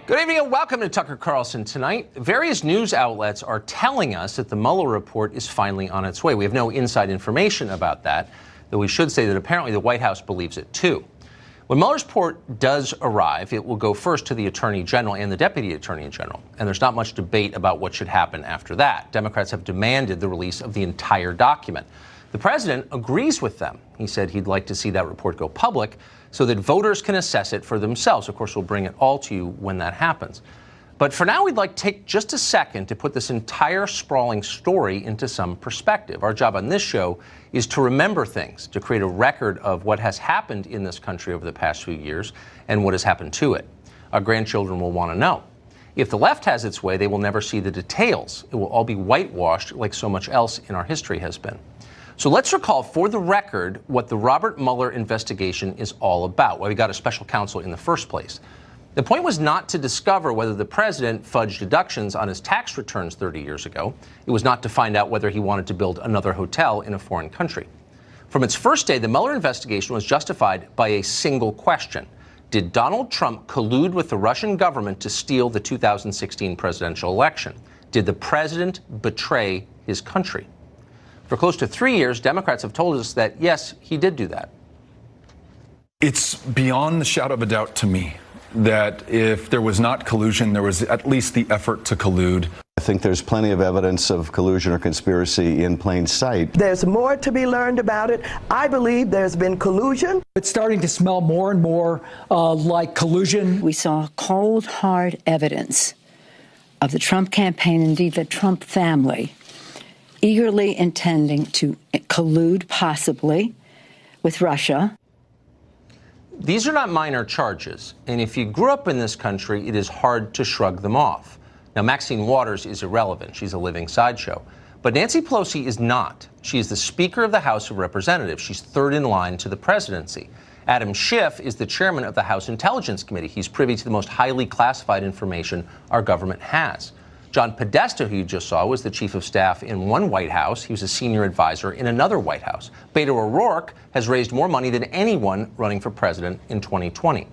Good evening and welcome to Tucker Carlson Tonight. Various news outlets are telling us that the Mueller report is finally on its way. We have no inside information about that, though we should say that apparently the White House believes it too. When Mueller's report does arrive, it will go first to the Attorney General and the Deputy Attorney General, and there's not much debate about what should happen after that. Democrats have demanded the release of the entire document. The president agrees with them. He said he'd like to see that report go public so that voters can assess it for themselves. Of course, we'll bring it all to you when that happens. But for now, we'd like to take just a second to put this entire sprawling story into some perspective. Our job on this show is to remember things, to create a record of what has happened in this country over the past few years and what has happened to it. Our grandchildren will want to know. If the left has its way, they will never see the details. It will all be whitewashed like so much else in our history has been. So let's recall, for the record, what the Robert Mueller investigation is all about, why we got a special counsel in the first place. The point was not to discover whether the president fudged deductions on his tax returns 30 years ago. It was not to find out whether he wanted to build another hotel in a foreign country. From its first day, the Mueller investigation was justified by a single question. Did Donald Trump collude with the Russian government to steal the 2016 presidential election? Did the president betray his country? For close to 3 years, Democrats have told us that, yes, he did do that. It's beyond the shadow of a doubt to me that if there was not collusion, there was at least the effort to collude. I think there's plenty of evidence of collusion or conspiracy in plain sight. There's more to be learned about it. I believe there's been collusion. It's starting to smell more and more like collusion. We saw cold, hard evidence of the Trump campaign, indeed the Trump family, eagerly intending to collude possibly with Russia. These are not minor charges, and if you grew up in this country, it is hard to shrug them off. Now, Maxine Waters is irrelevant. She's a living sideshow. But Nancy Pelosi is not. She is the Speaker of the House of Representatives. She's third in line to the presidency. Adam Schiff is the chairman of the House Intelligence Committee. He's privy to the most highly classified information our government has. John Podesta, who you just saw, was the chief of staff in one White House. He was a senior advisor in another White House. Beto O'Rourke has raised more money than anyone running for president in 2020.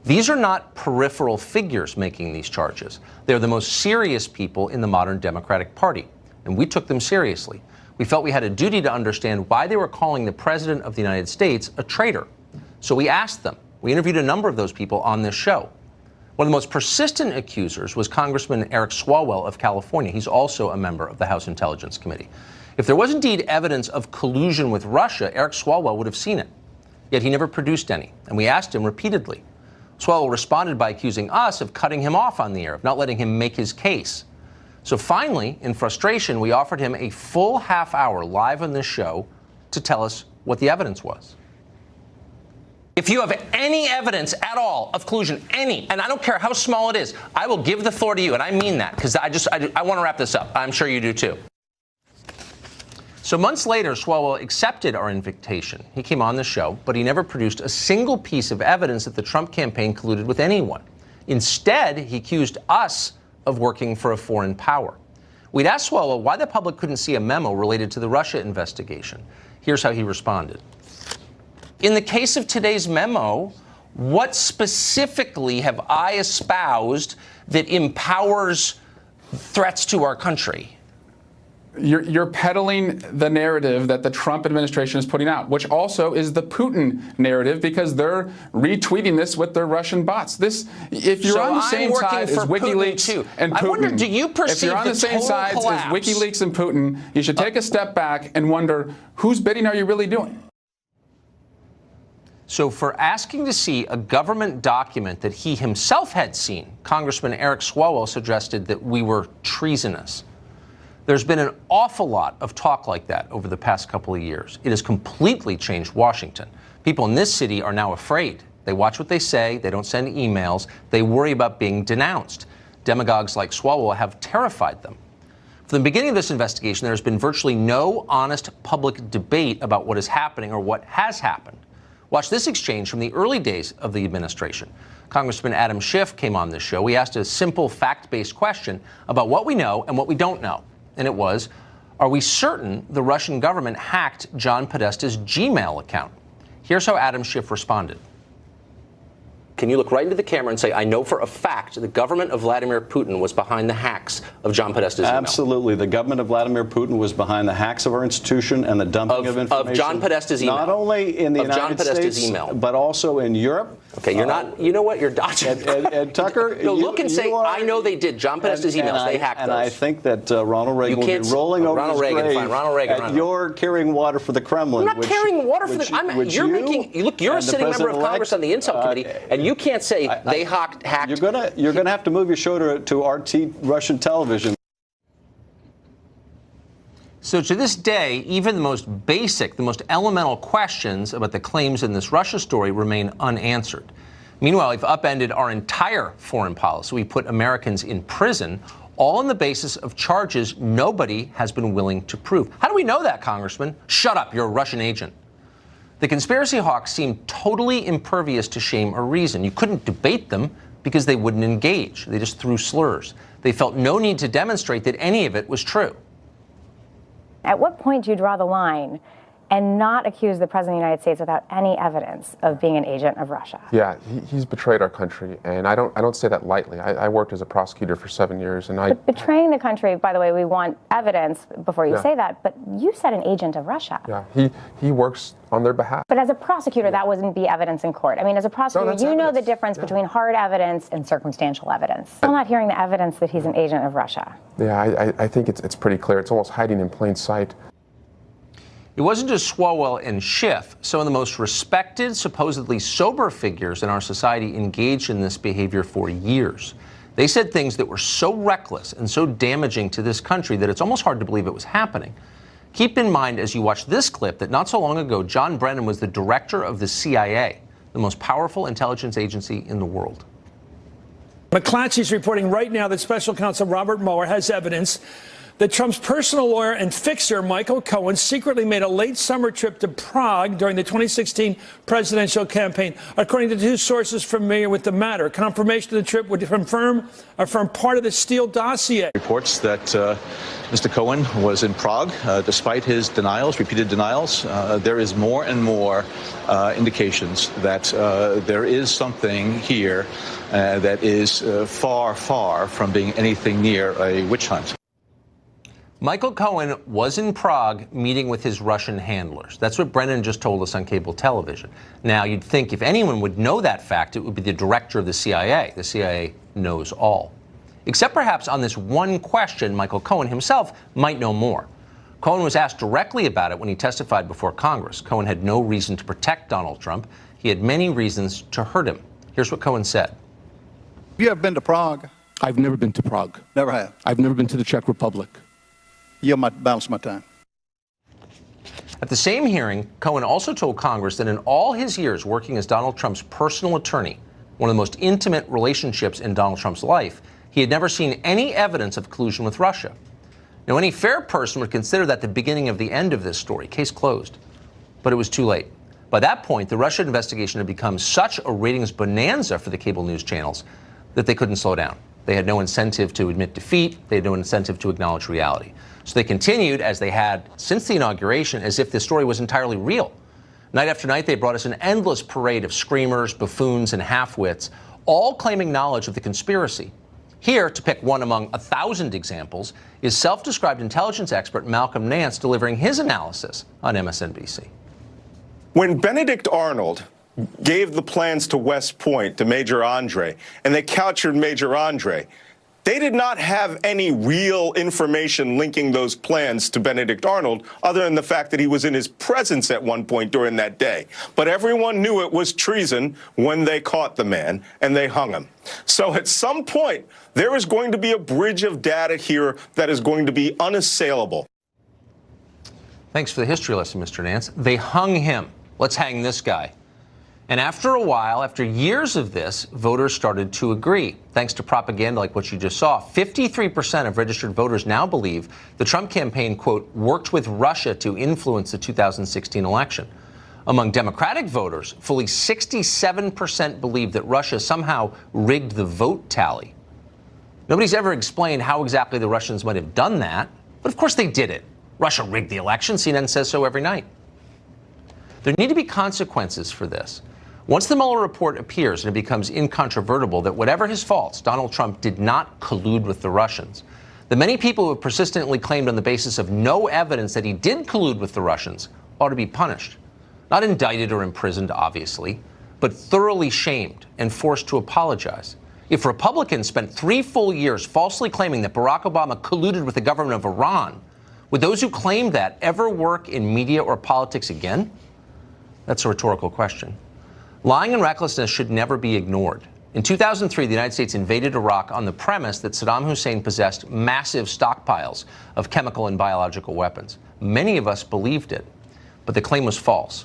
These are not peripheral figures making these charges. They're the most serious people in the modern Democratic Party, and we took them seriously. We felt we had a duty to understand why they were calling the President of the United States a traitor. So we asked them. We interviewed a number of those people on this show. One of the most persistent accusers was Congressman Eric Swalwell of California. He's also a member of the House Intelligence Committee. If there was indeed evidence of collusion with Russia, Eric Swalwell would have seen it. Yet he never produced any, and we asked him repeatedly. Swalwell responded by accusing us of cutting him off on the air, of not letting him make his case. So finally, in frustration, we offered him a full half hour live on this show to tell us what the evidence was. If you have any evidence at all of collusion, any, and I don't care how small it is, I will give the floor to you, and I mean that, because I want to wrap this up. I'm sure you do too. So months later, Swalwell accepted our invitation. He came on the show, but he never produced a single piece of evidence that the Trump campaign colluded with anyone. Instead, he accused us of working for a foreign power. We'd asked Swalwell why the public couldn't see a memo related to the Russia investigation. Here's how he responded. In the case of today's memo, what specifically have I espoused that empowers threats to our country? You're peddling the narrative that the Trump administration is putting out, which also is the Putin narrative, because they're retweeting this with their Russian bots. If you're on the same side as WikiLeaks and Putin, I wonder, do you perceive if you're on the same side as WikiLeaks and Putin, you should take a step back and wonder, whose bidding are you really doing? So for asking to see a government document that he himself had seen, Congressman Eric Swalwell suggested that we were treasonous. There's been an awful lot of talk like that over the past couple of years. It has completely changed Washington. People in this city are now afraid. They watch what they say. They don't send emails. They worry about being denounced. Demagogues like Swalwell have terrified them. From the beginning of this investigation, there has been virtually no honest public debate about what is happening or what has happened. Watch this exchange from the early days of the administration. Congressman Adam Schiff came on this show. We asked a simple fact-based question about what we know and what we don't know. And it was, are we certain the Russian government hacked John Podesta's Gmail account? Here's how Adam Schiff responded. can you look right into the camera and say, I know for a fact the government of Vladimir Putin was behind the hacks of John Podesta's email? Absolutely. The government of Vladimir Putin was behind the hacks of our institution and the dumping of information. Of John Podesta's email. Not only in the United States, but also in Europe. Okay, you're not, you know what, you're dodging. And Tucker, no, look and say, I know they did. John Podesta's emails, they hacked those. And I think that Ronald Reagan will be rolling over his grave at you're carrying water for the Kremlin. I'm not carrying water for the you're a sitting member of Congress on the Intel Committee, and you can't say they hacked. You're gonna have to move your show to RT Russian television. So to this day, even the most basic, the most elemental questions about the claims in this Russia story remain unanswered. Meanwhile, we've upended our entire foreign policy. We put Americans in prison, all on the basis of charges nobody has been willing to prove. How do we know that, Congressman? Shut up, you're a Russian agent. The conspiracy hawks seem totally impervious to shame or reason. You couldn't debate them because they wouldn't engage. They just threw slurs. They felt no need to demonstrate that any of it was true. At what point do you draw the line and not accuse the President of the United States without any evidence of being an agent of Russia? Yeah, he's betrayed our country, and I don't say that lightly. I worked as a prosecutor for 7 years, and But betraying the country, by the way, we want evidence before you say that, but you said an agent of Russia. Yeah, he works on their behalf. But as a prosecutor, that wouldn't be evidence in court. I mean, as a prosecutor, you know the difference between hard evidence and circumstantial evidence. I'm not hearing the evidence that he's an agent of Russia. Yeah, I think it's pretty clear. It's almost hiding in plain sight. It wasn't just Swalwell and Schiff. Some of the most respected, supposedly sober figures in our society engaged in this behavior for years. They said things that were so reckless and so damaging to this country that it's almost hard to believe it was happening. Keep in mind as you watch this clip that not so long ago, John Brennan was the director of the CIA, the most powerful intelligence agency in the world. McClatchy's reporting right now that Special Counsel Robert Mueller has evidence that Trump's personal lawyer and fixer, Michael Cohen, secretly made a late summer trip to Prague during the 2016 presidential campaign. According to two sources familiar with the matter, confirmation of the trip would affirm part of the Steele dossier. Reports that Mr. Cohen was in Prague, despite his denials, repeated denials. There is more and more indications that there is something here that is far, far from being anything near a witch hunt. Michael Cohen was in Prague meeting with his Russian handlers. That's what Brennan just told us on cable television. Now, you'd think if anyone would know that fact, it would be the director of the CIA. The CIA knows all. Except perhaps on this one question, Michael Cohen himself might know more. Cohen was asked directly about it when he testified before Congress. Cohen had no reason to protect Donald Trump. He had many reasons to hurt him. Here's what Cohen said. You have been to Prague? I've never been to Prague. Never have? I've never been to the Czech Republic. You might balance my time. At the same hearing, Cohen also told Congress that in all his years working as Donald Trump's personal attorney, one of the most intimate relationships in Donald Trump's life, he had never seen any evidence of collusion with Russia. Now, any fair person would consider that the beginning of the end of this story, case closed. But it was too late. By that point, the Russia investigation had become such a ratings bonanza for the cable news channels that they couldn't slow down. They had no incentive to admit defeat. They had no incentive to acknowledge reality. So they continued, as they had since the inauguration, as if this story was entirely real. Night after night, they brought us an endless parade of screamers, buffoons, and half-wits, all claiming knowledge of the conspiracy. Here, to pick one among 1,000 examples, is self-described intelligence expert Malcolm Nance delivering his analysis on MSNBC. When Benedict Arnold gave the plans to West Point to Major Andre, and they captured Major Andre, they did not have any real information linking those plans to Benedict Arnold other than the fact that he was in his presence at one point during that day. But everyone knew it was treason when they caught the man and they hung him. So at some point, there is going to be a bridge of data here that is going to be unassailable. Thanks for the history lesson, Mr. Nance. They hung him. Let's hang this guy. And after a while, after years of this, voters started to agree. Thanks to propaganda like what you just saw, 53% of registered voters now believe the Trump campaign, quote, worked with Russia to influence the 2016 election. Among Democratic voters, fully 67% believe that Russia somehow rigged the vote tally. Nobody's ever explained how exactly the Russians might have done that, but of course they did it. Russia rigged the election. CNN says so every night. There need to be consequences for this. Once the Mueller report appears and it becomes incontrovertible that whatever his faults, Donald Trump did not collude with the Russians, the many people who have persistently claimed on the basis of no evidence that he did collude with the Russians ought to be punished. Not indicted or imprisoned, obviously, but thoroughly shamed and forced to apologize. If Republicans spent 3 full years falsely claiming that Barack Obama colluded with the government of Iran, would those who claimed that ever work in media or politics again? That's a rhetorical question. Lying and recklessness should never be ignored. In 2003, the United States invaded Iraq on the premise that Saddam Hussein possessed massive stockpiles of chemical and biological weapons. Many of us believed it, but the claim was false.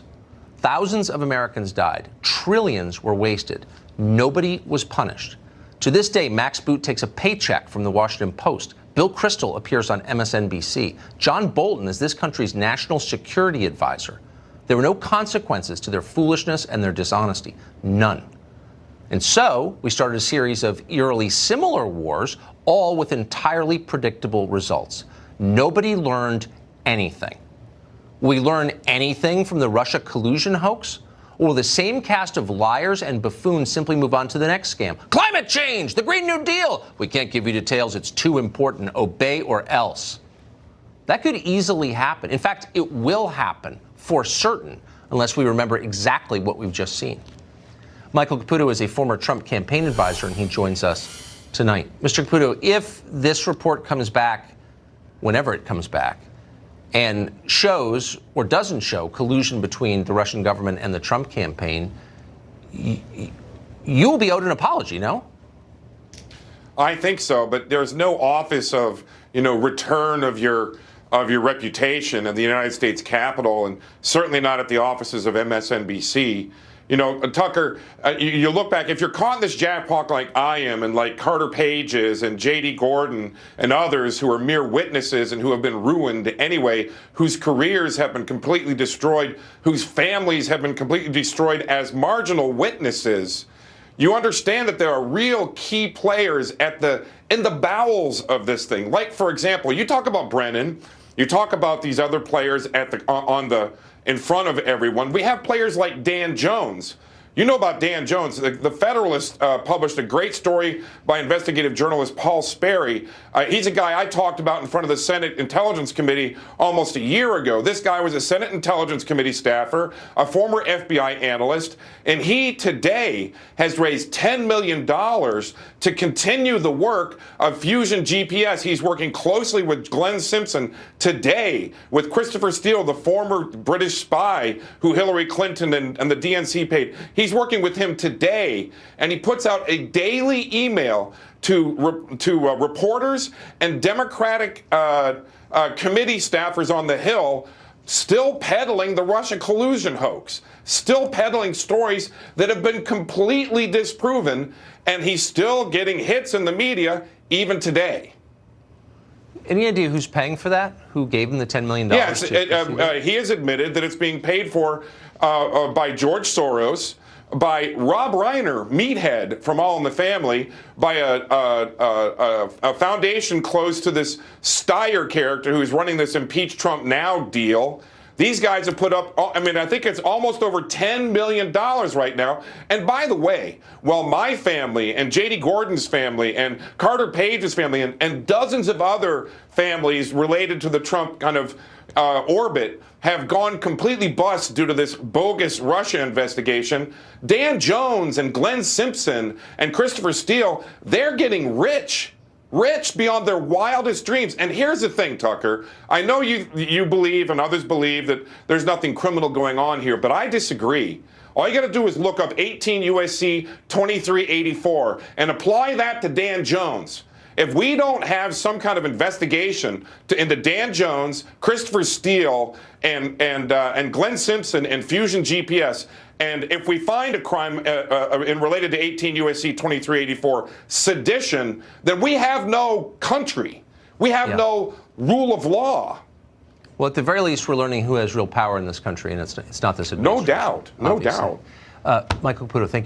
Thousands of Americans died. Trillions were wasted. Nobody was punished. To this day, Max Boot takes a paycheck from the Washington Post. Bill Kristol appears on MSNBC. John Bolton is this country's national security advisor. There were no consequences to their foolishness and their dishonesty. None. And so we started a series of eerily similar wars, all with entirely predictable results. Nobody learned anything. Will we learn anything from the Russia collusion hoax? Or will the same cast of liars and buffoons simply move on to the next scam? Climate change, the Green New Deal. We can't give you details. It's too important. Obey or else. That could easily happen. In fact, it will happen for certain, unless we remember exactly what we've just seen. Michael Caputo is a former Trump campaign advisor, and he joins us tonight. Mr. Caputo, if this report comes back, whenever it comes back, and shows or doesn't show collusion between the Russian government and the Trump campaign, you'll be owed an apology, no? I think so, but there's no office of, return of your reputation in the United States Capitol, and certainly not at the offices of MSNBC. Tucker, you look back, if you're caught in this jackpot like I am, and like Carter Page is, and J.D. Gordon and others who are mere witnesses and who have been ruined anyway, whose careers have been completely destroyed, whose families have been completely destroyed as marginal witnesses, you understand that there are real key players in the bowels of this thing. Like, for example, you talk about Brennan, you talk about these other players in front of everyone. We have players like Dan Jones. You know about Dan Jones. The Federalist published a great story by investigative journalist Paul Sperry. He's a guy I talked about in front of the Senate Intelligence Committee almost a year ago. This guy was a Senate Intelligence Committee staffer, a former FBI analyst, and he today has raised $10 million to continue the work of Fusion GPS. He's working closely with Glenn Simpson today, with Christopher Steele, the former British spy who Hillary Clinton and the DNC paid. He's working with him today, and he puts out a daily email to reporters and Democratic committee staffers on the Hill, still peddling the Russia collusion hoax, still peddling stories that have been completely disproven, and he's still getting hits in the media even today. Any idea who's paying for that? Who gave him the $10 million? Yes, he has admitted that it's being paid for by George Soros, by Rob Reiner, meathead from All in the Family, by a foundation close to this Steyer character who's running this Impeach Trump Now deal. These guys have put up, I think it's almost over $10 million right now. And by the way, while my family and J.D. Gordon's family and Carter Page's family and dozens of other families related to the Trump kind of orbit have gone completely bust due to this bogus Russia investigation, Dan Jones and Glenn Simpson and Christopher Steele, they're getting rich beyond their wildest dreams. And here's the thing, Tucker. I know you believe and others believe that there's nothing criminal going on here, but I disagree. All you got to do is look up 18 U.S.C. 2384 and apply that to Dan Jones. If we don't have some kind of investigation into Dan Jones, Christopher Steele, and Glenn Simpson and Fusion GPS, and if we find a crime related to 18 U.S.C. 2384 sedition, then we have no country. We have no rule of law. Well, at the very least, we're learning who has real power in this country, and it's not this administration. No doubt. No doubt. Michael Caputo, thank you.